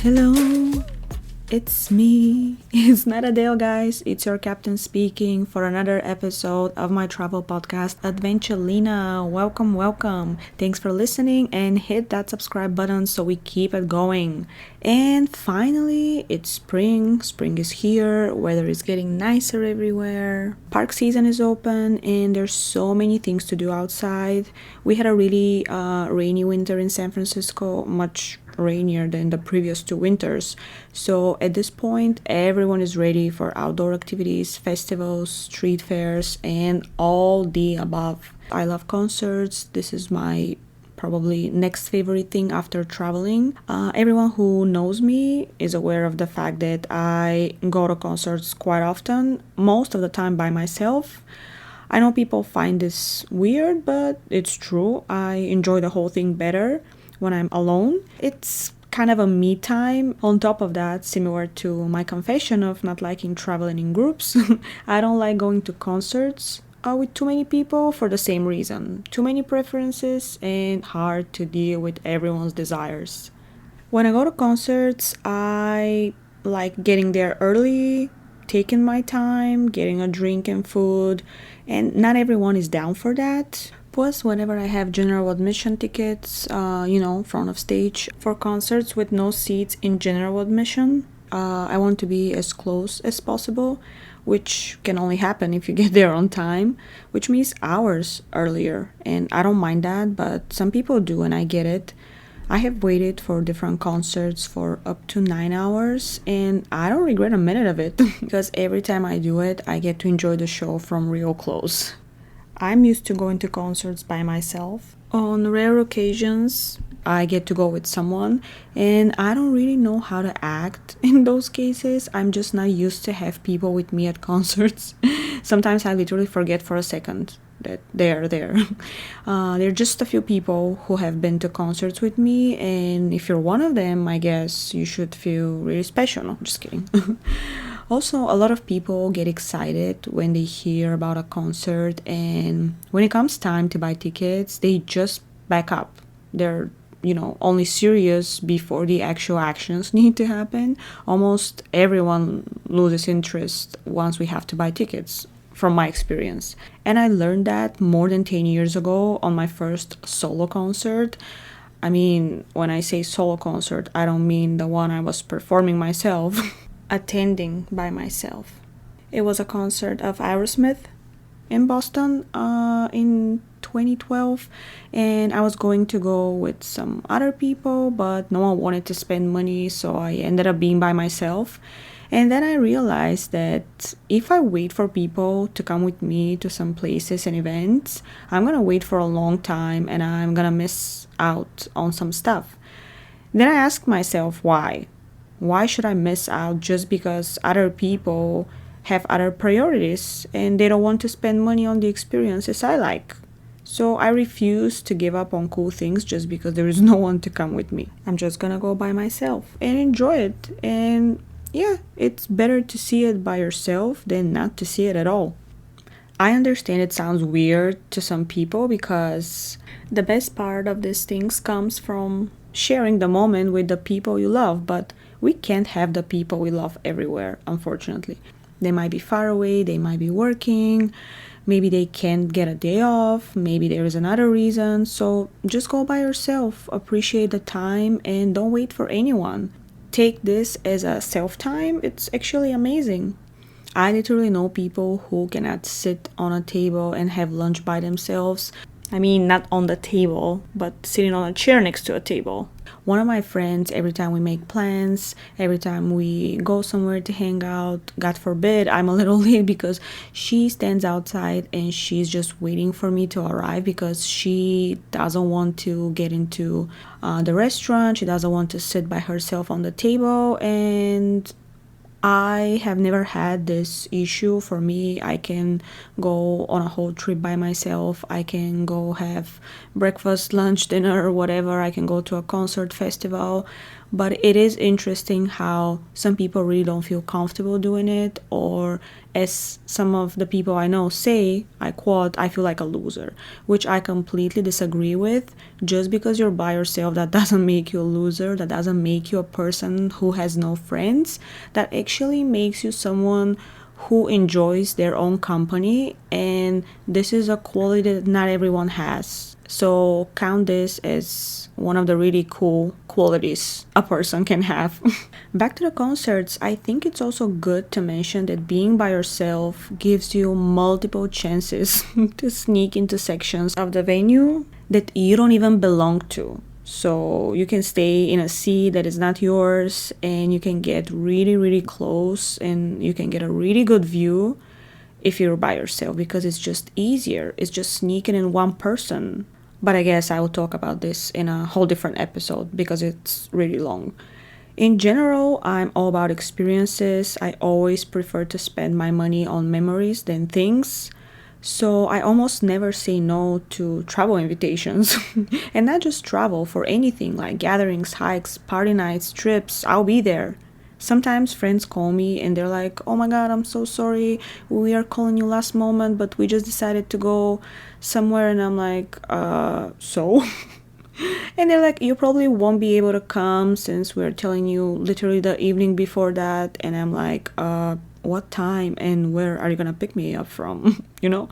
Hello, it's me. It's not Adele, guys. It's your captain speaking for another episode of my travel podcast, ADVENTULINA. Welcome, welcome. Thanks for listening and hit that subscribe button so we keep it going. And finally, it's spring. Spring is here. Weather is getting nicer everywhere. Park season is open and there's so many things to do outside. We had a really rainy winter in San Francisco, much rainier than the previous 2 winters. So at this point, everyone is ready for outdoor activities, festivals, street fairs, and all the above. I love concerts. This is my probably next favorite thing after traveling. Everyone who knows me is aware of the fact that I go to concerts quite often, most of the time by myself. I know people find this weird, but it's true. I enjoy the whole thing better when I'm alone. It's kind of a me time. On top of that, similar to my confession of not liking traveling in groups, I don't like going to concerts with too many people for the same reason. Too many preferences and hard to deal with everyone's desires. When I go to concerts, I like getting there early, taking my time, getting a drink and food, and not everyone is down for that. Plus, whenever I have general admission tickets, front of stage for concerts with no seats in general admission, I want to be as close as possible, which can only happen if you get there on time, which means hours earlier. And I don't mind that, but some people do, and I get it. I have waited for different concerts for up to 9 hours, and I don't regret a minute of it because every time I do it, I get to enjoy the show from real close. I'm used to going to concerts by myself. On rare occasions, I get to go with someone, and I don't really know how to act in those cases. I'm just not used to have people with me at concerts. Sometimes I literally forget for a second that they're there. There are just a few people who have been to concerts with me, and if you're one of them, I guess you should feel really special. No, just kidding. Also, a lot of people get excited when they hear about a concert, and when it comes time to buy tickets, they just back up. They're only serious before the actual actions need to happen. Almost everyone loses interest once we have to buy tickets, from my experience. And I learned that more than 10 years ago on my first solo concert. I mean, when I say solo concert, I don't mean the one I was performing myself, attending by myself. It was a concert of Aerosmith in Boston in 2012, and I was going to go with some other people, but no one wanted to spend money, so I ended up being by myself. And then I realized that if I wait for people to come with me to some places and events, I'm gonna wait for a long time and I'm gonna miss out on some stuff. Then I asked myself why. Why should I miss out just because other people have other priorities and they don't want to spend money on the experiences I like? So I refuse to give up on cool things just because there is no one to come with me. I'm just gonna go by myself and enjoy it. And yeah, it's better to see it by yourself than not to see it at all. I understand it sounds weird to some people because the best part of these things comes from sharing the moment with the people you love, but we can't have the people we love everywhere, unfortunately. They might be far away, they might be working, maybe they can't get a day off, maybe there is another reason. So just go by yourself, appreciate the time, and don't wait for anyone. Take this as a self-time. It's actually amazing. I literally know people who cannot sit on a table and have lunch by themselves. I mean, not on the table, but sitting on a chair next to a table. One of my friends, every time we make plans, every time we go somewhere to hang out, God forbid, I'm a little late because she stands outside and she's just waiting for me to arrive because she doesn't want to get into the restaurant. She doesn't want to sit by herself on the table, and I have never had this issue. For me, I can go on a whole trip by myself. I can go have breakfast, lunch, dinner, or whatever. I can go to a concert, festival But it is interesting how some people really don't feel comfortable doing it, or as some of the people I know say, I quote, I feel like a loser, which I completely disagree with. Just because you're by yourself, that doesn't make you a loser, that doesn't make you a person who has no friends. That actually makes you someone who enjoys their own company, and this is a quality that not everyone has. So count this as one of the really cool qualities a person can have. Back to the concerts, I think it's also good to mention that being by yourself gives you multiple chances to sneak into sections of the venue that you don't even belong to. So you can stay in a seat that is not yours, and you can get really, really close, and you can get a really good view if you're by yourself, because it's just easier. It's just sneaking in one person. But I guess I will talk about this in a whole different episode because it's really long. In general, I'm all about experiences. I always prefer to spend my money on memories than things. So I almost never say no to travel invitations. And not just travel, for anything like gatherings, hikes, party nights, trips, I'll be there. Sometimes friends call me and they're like, oh my god, I'm so sorry. We are calling you last moment, but we just decided to go somewhere. And I'm like, so? And they're like, you probably won't be able to come since we're telling you literally the evening before that. And I'm like, what time and where are you gonna pick me up from? You know?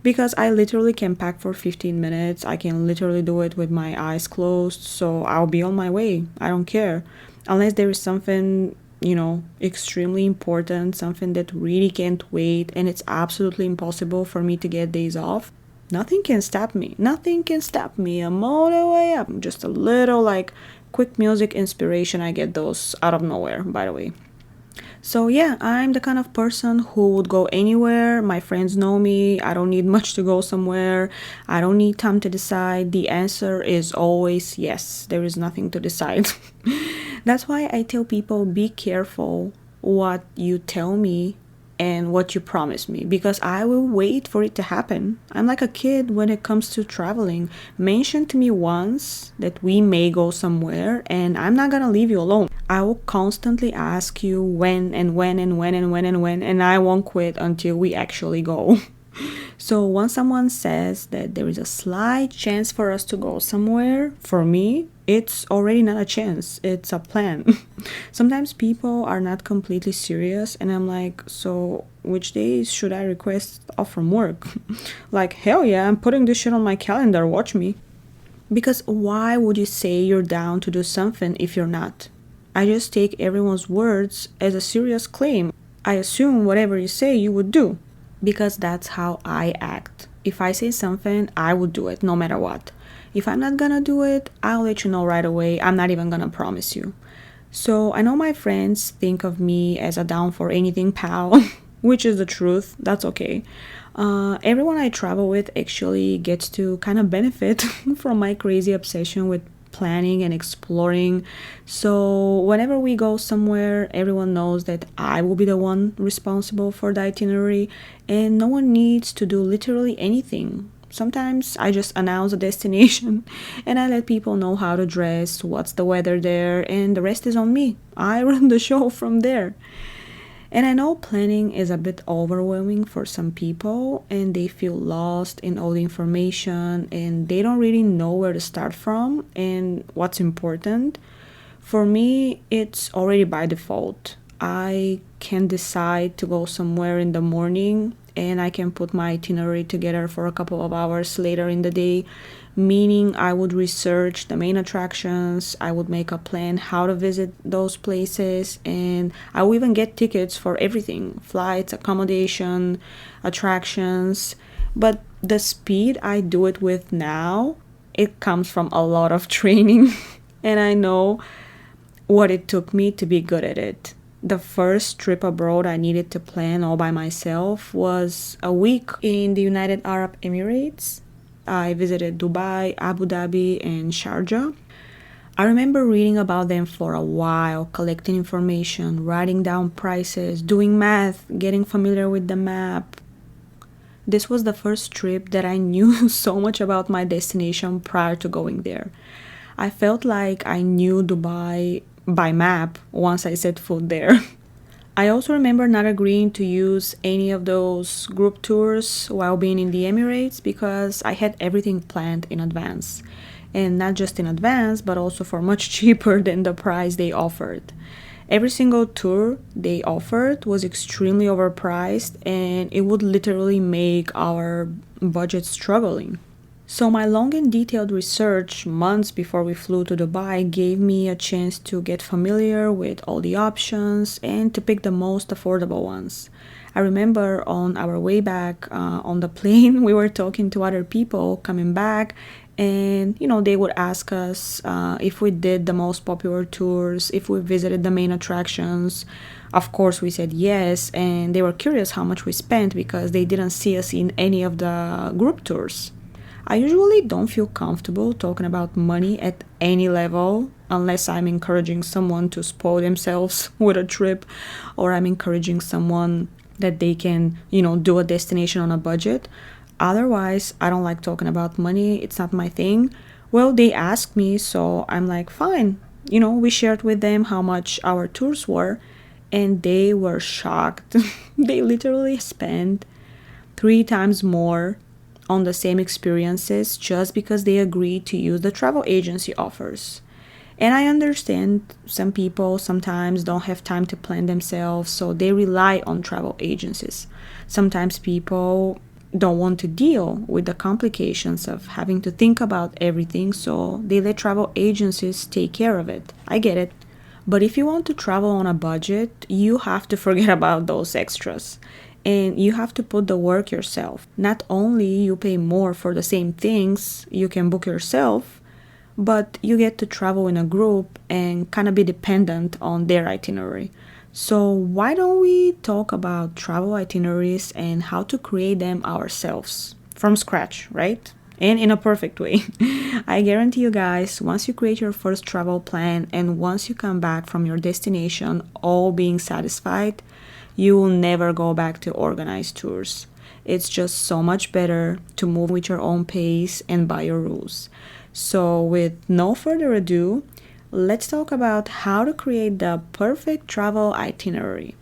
Because I literally can pack for 15 minutes. I can literally do it with my eyes closed. So I'll be on my way. I don't care. Unless there is something, extremely important, something that really can't wait, and it's absolutely impossible for me to get days off. Nothing can stop me. Nothing can stop me. I'm all the way up. Just a little quick music inspiration. I get those out of nowhere, by the way. So yeah, I'm the kind of person who would go anywhere. My friends know me. I don't need much to go somewhere. I don't need time to decide. The answer is always yes. There is nothing to decide. That's why I tell people, be careful what you tell me and what you promise me, because I will wait for it to happen. I'm like a kid when it comes to traveling. Mention to me once that we may go somewhere, and I'm not gonna leave you alone. I will constantly ask you when and when and when and when and when, and I won't quit until we actually go. So once someone says that there is a slight chance for us to go somewhere, for me, it's already not a chance, it's a plan. Sometimes people are not completely serious, and I'm like, so which days should I request off from work? Like, hell yeah, I'm putting this shit on my calendar, watch me. Because why would you say you're down to do something if you're not? I just take everyone's words as a serious claim. I assume whatever you say you would do, because that's how I act. If I say something, I would do it no matter what. If I'm not gonna do it, I'll let you know right away. I'm not even gonna promise you. So I know my friends think of me as a down for anything pal, which is the truth. That's okay. Everyone I travel with actually gets to kind of benefit from my crazy obsession with planning and exploring. So whenever we go somewhere, everyone knows that I will be the one responsible for the itinerary, and no one needs to do literally anything. Sometimes I just announce a destination and I let people know how to dress, what's the weather there, and the rest is on me. I run the show from there. And I know planning is a bit overwhelming for some people, and they feel lost in all the information and they don't really know where to start from and what's important. For me, it's already by default. I can decide to go somewhere in the morning and I can put my itinerary together for a couple of hours later in the day, meaning I would research the main attractions, I would make a plan how to visit those places, and I will even get tickets for everything, flights, accommodation, attractions. But the speed I do it with now, it comes from a lot of training and I know what it took me to be good at it. The first trip abroad I needed to plan all by myself was a week in the United Arab Emirates. I visited Dubai, Abu Dhabi, and Sharjah. I remember reading about them for a while, collecting information, writing down prices, doing math, getting familiar with the map. This was the first trip that I knew so much about my destination prior to going there. I felt like I knew Dubai by map once I set foot there. I also remember not agreeing to use any of those group tours while being in the Emirates because I had everything planned in advance. And not just in advance, but also for much cheaper than the price they offered. Every single tour they offered was extremely overpriced and it would literally make our budget struggling. So, my long and detailed research months before we flew to Dubai gave me a chance to get familiar with all the options and to pick the most affordable ones. I remember on our way back on the plane, we were talking to other people coming back, and they would ask us if we did the most popular tours, if we visited the main attractions. Of course, we said yes, and they were curious how much we spent because they didn't see us in any of the group tours. I usually don't feel comfortable talking about money at any level unless I'm encouraging someone to spoil themselves with a trip, or I'm encouraging someone that they can, do a destination on a budget. Otherwise, I don't like talking about money. It's not my thing. Well, they asked me, so I'm like, fine. We shared with them how much our tours were, and they were shocked. They literally spent 3 times more on the same experiences just because they agreed to use the travel agency offers. And I understand some people sometimes don't have time to plan themselves, so they rely on travel agencies. Sometimes people don't want to deal with the complications of having to think about everything, so they let travel agencies take care of it. I get it. But if you want to travel on a budget, you have to forget about those extras. And you have to put the work yourself. Not only you pay more for the same things you can book yourself, but you get to travel in a group and kind of be dependent on their itinerary. So why don't we talk about travel itineraries and how to create them ourselves from scratch, right? And in a perfect way. I guarantee you guys, once you create your first travel plan and once you come back from your destination all being satisfied, you will never go back to organized tours. It's just so much better to move with your own pace and by your rules. So, with no further ado, let's talk about how to create the perfect travel itinerary.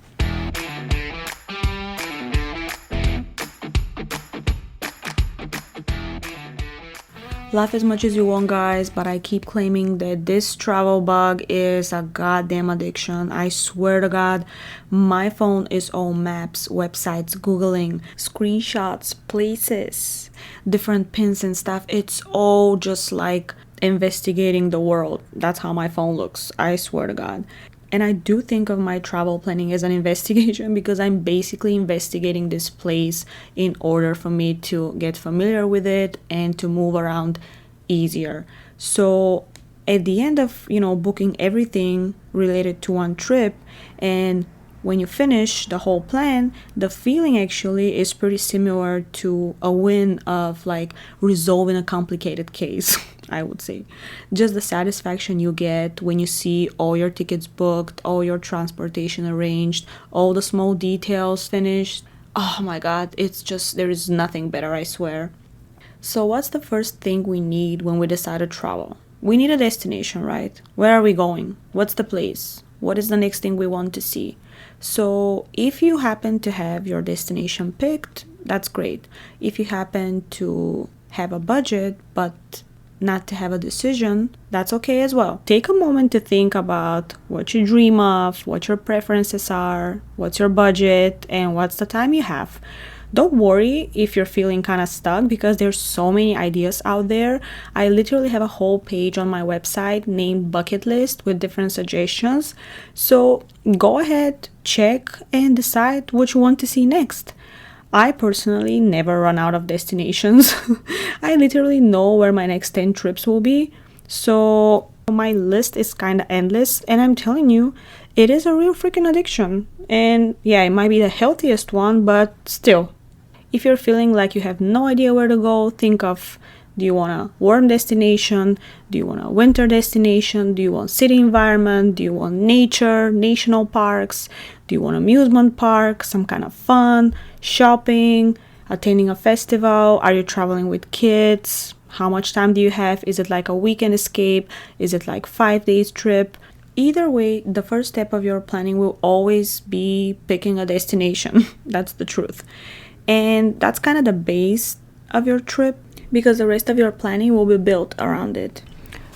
Laugh as much as you want, guys, but I keep claiming that this travel bug is a goddamn addiction. I swear to God, my phone is all maps, websites, Googling, screenshots, places, different pins and stuff. It's all just like investigating the world. That's how my phone looks. I swear to God. And I do think of my travel planning as an investigation because I'm basically investigating this place in order for me to get familiar with it and to move around easier. So at the end of, booking everything related to one trip, and when you finish the whole plan, the feeling actually is pretty similar to a win of like resolving a complicated case. I would say. Just the satisfaction you get when you see all your tickets booked, all your transportation arranged, all the small details finished. Oh my God, it's just, there is nothing better, I swear. So what's the first thing we need when we decide to travel? We need a destination, right? Where are we going? What's the place? What is the next thing we want to see? So if you happen to have your destination picked, that's great. If you happen to have a budget, but not to have a decision, that's okay as well. Take a moment to think about what you dream of, what your preferences are, what's your budget, and what's the time you have. Don't worry if you're feeling kind of stuck because there's so many ideas out there. I literally have a whole page on my website named Bucket List with different suggestions. So go ahead, check, and decide what you want to see next. I personally never run out of destinations. I literally know where my next 10 trips will be. So my list is kind of endless, and I'm telling you, it is a real freaking addiction. And yeah, it might be the healthiest one, but still. If you're feeling like you have no idea where to go, think of, do you want a warm destination? Do you want a winter destination? Do you want city environment? Do you want nature, national parks? Do you want amusement park, some kind of fun, shopping, attending a festival? Are you traveling with kids? How much time do you have? Is it like a weekend escape? Is it like 5 days trip? Either way, the first step of your planning will always be picking a destination. That's the truth. And that's kind of the base of your trip because the rest of your planning will be built around it.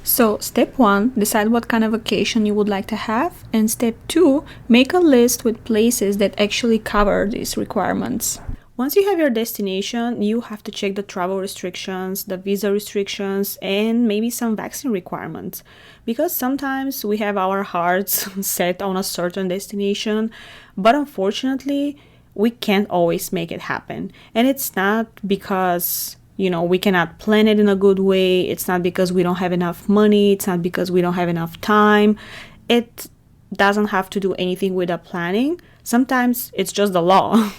So, step 1, decide what kind of vacation you would like to have. And step 2, make a list with places that actually cover these requirements. Once you have your destination, you have to check the travel restrictions, the visa restrictions, and maybe some vaccine requirements. Because sometimes we have our hearts set on a certain destination, but unfortunately, we can't always make it happen. And it's not because we cannot plan it in a good way. It's not because we don't have enough money. It's not because we don't have enough time. It doesn't have to do anything with the planning. Sometimes it's just the law.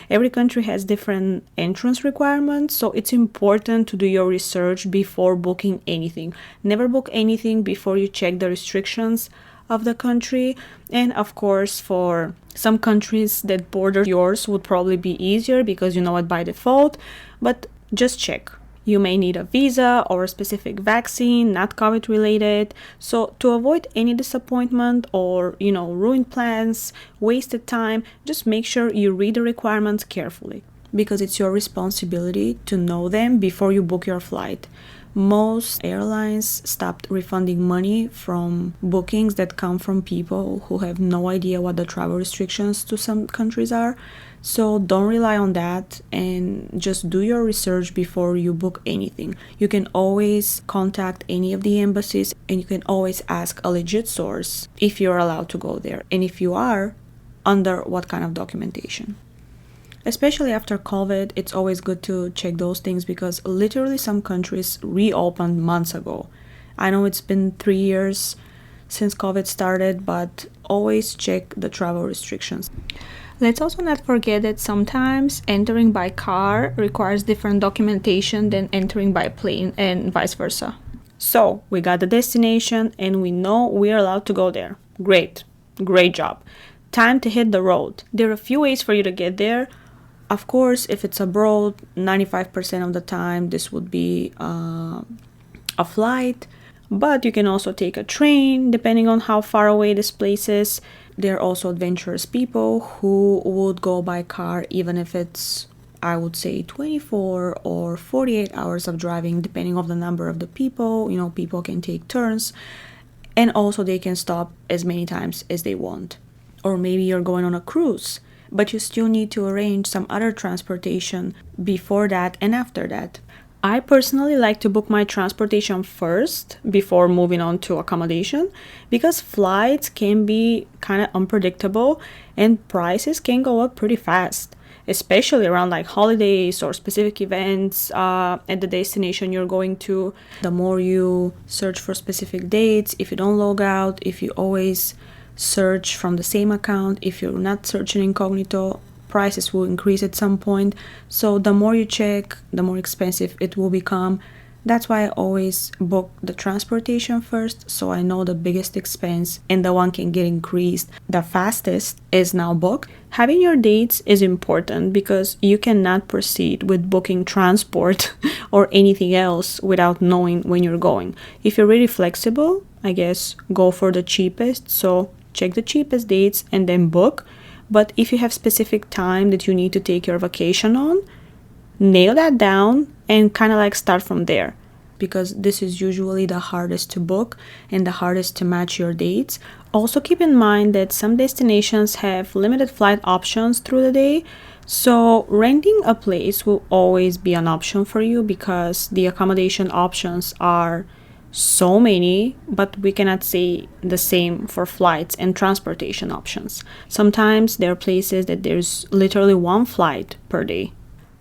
Every country has different entrance requirements, so it's important to do your research before booking anything. Never book anything before you check the restrictions of the country. And of course, for some countries that border yours would probably be easier because you know it by default, but just check. You may need a visa or a specific vaccine, not COVID related. So to avoid any disappointment or, ruined plans, wasted time, just make sure you read the requirements carefully because it's your responsibility to know them before you book your flight. Most airlines stopped refunding money from bookings that come from people who have no idea what the travel restrictions to some countries are. So don't rely on that and just do your research before you book anything. You can always contact any of the embassies and you can always ask a legit source if you're allowed to go there and if you are, under what kind of documentation. Especially after COVID, it's always good to check those things because literally some countries reopened months ago. I know it's been 3 years since COVID started, but always check the travel restrictions. Let's also not forget that sometimes entering by car requires different documentation than entering by plane and vice versa. So, we got the destination and we know we are allowed to go there. Great job. Time to hit the road. There are a few ways for you to get there. Of course, if it's abroad, 95% of the time this would be a flight. But you can also take a train depending on how far away this place is. There are also adventurous people who would go by car even if it's, I would say, 24 or 48 hours of driving depending on the number of the people. People can take turns and also they can stop as many times as they want. Or maybe you're going on a cruise, but you still need to arrange some other transportation before that and after that. I personally like to book my transportation first before moving on to accommodation because flights can be kind of unpredictable and prices can go up pretty fast, especially around like holidays or specific events at the destination you're going to. The more you search for specific dates, if you don't log out, if you always search from the same account, if you're not searching incognito, prices will increase at some point. So the more you check, the more expensive it will become. That's why I always book the transportation first, so I know the biggest expense and the one can get increased the fastest is now booked. Having your dates is important because you cannot proceed with booking transport or anything else without knowing when you're going. If you're really flexible, I guess go for the cheapest. So check the cheapest dates and then book. But if you have specific time that you need to take your vacation on, nail that down and kind of like start from there. Because this is usually the hardest to book and the hardest to match your dates. Also keep in mind that some destinations have limited flight options through the day. So renting a place will always be an option for you because the accommodation options are so many, but we cannot say the same for flights and transportation options. Sometimes there are places that there's literally one flight per day.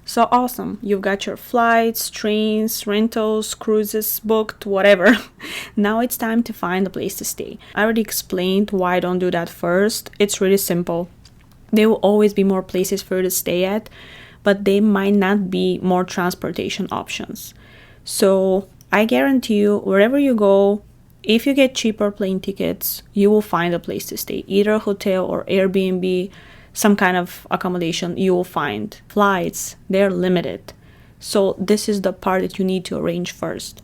So awesome, you've got your flights, trains, rentals, cruises booked, whatever. Now it's time to find a place to stay. I already explained why I don't do that first. It's really simple. There will always be more places for you to stay at, but they might not be more transportation options. So I guarantee you, wherever you go, if you get cheaper plane tickets, you will find a place to stay. Either a hotel or Airbnb, some kind of accommodation you will find. Flights, they're limited. So this is the part that you need to arrange first.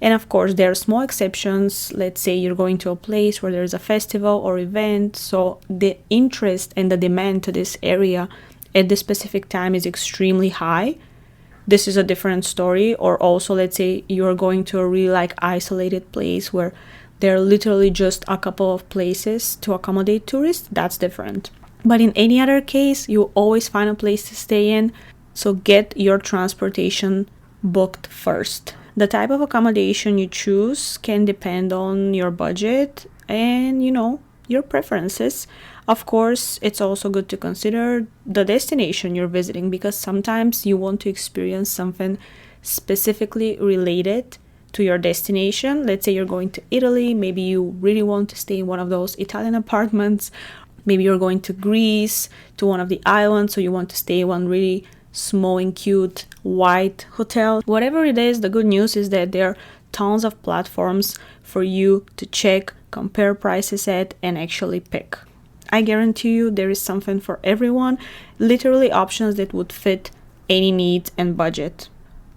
And of course, there are small exceptions. Let's say you're going to a place where there's a festival or event, so the interest and the demand to this area at this specific time is extremely high. This is a different story. Or also, let's say you're going to a really like isolated place where there are literally just a couple of places to accommodate tourists. That's different. But in any other case, you always find a place to stay in. So get your transportation booked first. The type of accommodation you choose can depend on your budget and, your preferences. Of course, it's also good to consider the destination you're visiting, because sometimes you want to experience something specifically related to your destination. Let's say you're going to Italy, maybe you really want to stay in one of those Italian apartments. Maybe you're going to Greece, to one of the islands, so you want to stay in one really small and cute white hotel. Whatever it is, the good news is that there are tons of platforms for you to check, compare prices at, and actually pick. I guarantee you there is something for everyone, literally options that would fit any needs and budget.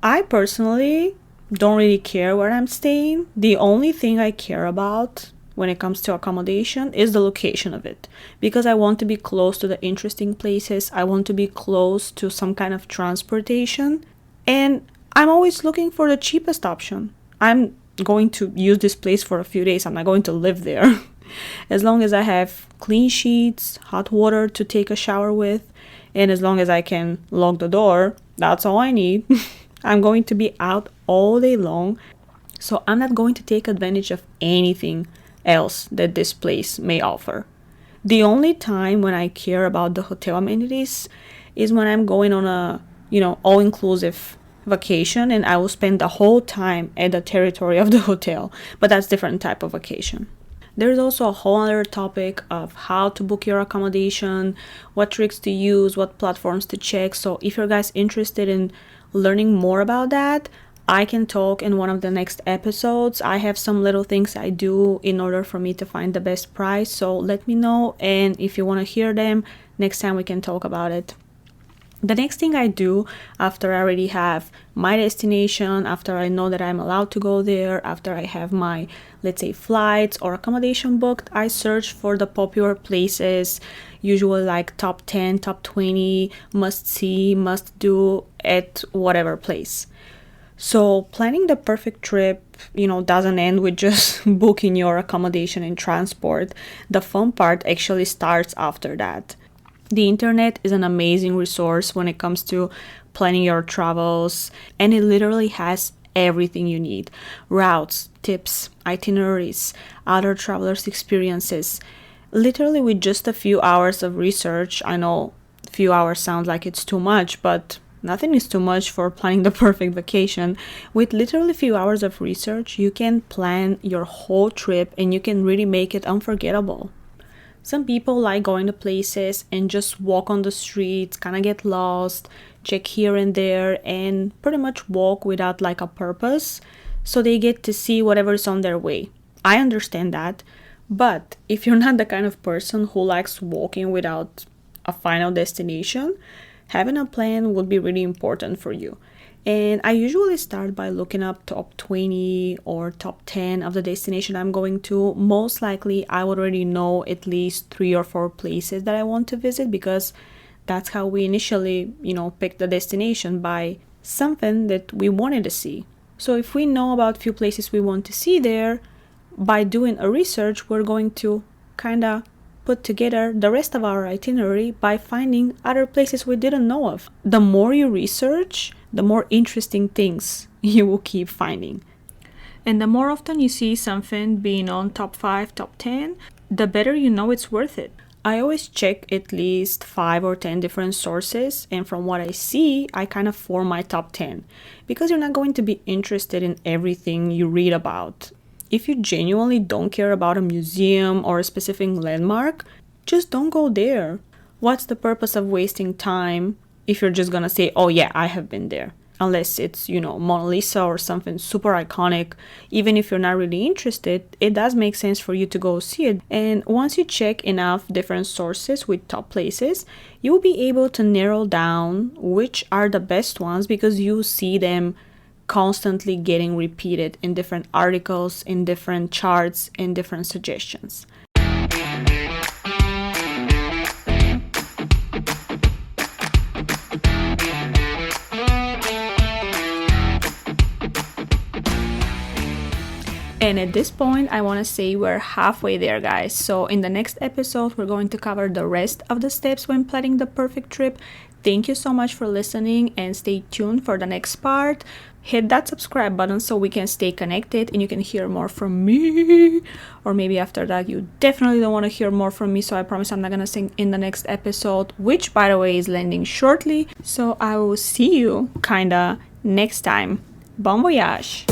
I personally don't really care where I'm staying. The only thing I care about when it comes to accommodation is the location of it, because I want to be close to the interesting places. I want to be close to some kind of transportation, and I'm always looking for the cheapest option. I'm going to use this place for a few days. I'm not going to live there. As long as I have clean sheets, hot water to take a shower with, and as long as I can lock the door, that's all I need. I'm going to be out all day long, so I'm not going to take advantage of anything else that this place may offer. The only time when I care about the hotel amenities is when I'm going on a, all-inclusive vacation, and I will spend the whole time at the territory of the hotel, but that's different type of vacation. There's also a whole other topic of how to book your accommodation, what tricks to use, what platforms to check. So if you're guys interested in learning more about that, I can talk in one of the next episodes. I have some little things I do in order for me to find the best price, so let me know, and if you want to hear them, next time we can talk about it. The next thing I do after I already have my destination, after I know that I'm allowed to go there, after I have my, let's say, flights or accommodation booked, I search for the popular places, usually like top 10, top 20, must see, must do at whatever place. So planning the perfect trip, doesn't end with just booking your accommodation and transport. The fun part actually starts after that. The internet is an amazing resource when it comes to planning your travels, and it literally has everything you need. Routes, tips, itineraries, other travelers' experiences. Literally with just a few hours of research. I know a few hours sounds like it's too much, but nothing is too much for planning the perfect vacation. With literally a few hours of research, you can plan your whole trip and you can really make it unforgettable. Some people like going to places and just walk on the streets, kind of get lost, check here and there, and pretty much walk without like a purpose, so they get to see whatever's on their way. I understand that, but if you're not the kind of person who likes walking without a final destination, having a plan would be really important for you. And I usually start by looking up top 20 or top 10 of the destination I'm going to. Most likely I would already know at least 3 or 4 places that I want to visit, because that's how we initially, pick the destination, by something that we wanted to see. So if we know about few places we want to see there, by doing a research, we're going to kind of put together the rest of our itinerary by finding other places we didn't know of. The more you research, the more interesting things you will keep finding. And the more often you see something being on top 5, top 10, the better you know it's worth it. I always check at least 5 or 10 different sources, and from what I see, I kind of form my top 10. Because you're not going to be interested in everything you read about. If you genuinely don't care about a museum or a specific landmark, just don't go there. What's the purpose of wasting time if you're just gonna say, oh yeah, I have been there? Unless it's, Mona Lisa or something super iconic. Even if you're not really interested, it does make sense for you to go see it. And once you check enough different sources with top places, you'll be able to narrow down which are the best ones, because you see them constantly getting repeated in different articles, in different charts, in different suggestions. And at this point, I want to say we're halfway there, guys. So in the next episode, we're going to cover the rest of the steps when planning the perfect trip. Thank you so much for listening, and stay tuned for the next part. Hit that subscribe button so we can stay connected and you can hear more from me. Or maybe after that, you definitely don't want to hear more from me. So I promise I'm not going to sing in the next episode, which by the way is landing shortly. So I will see you kinda next time. Bon voyage!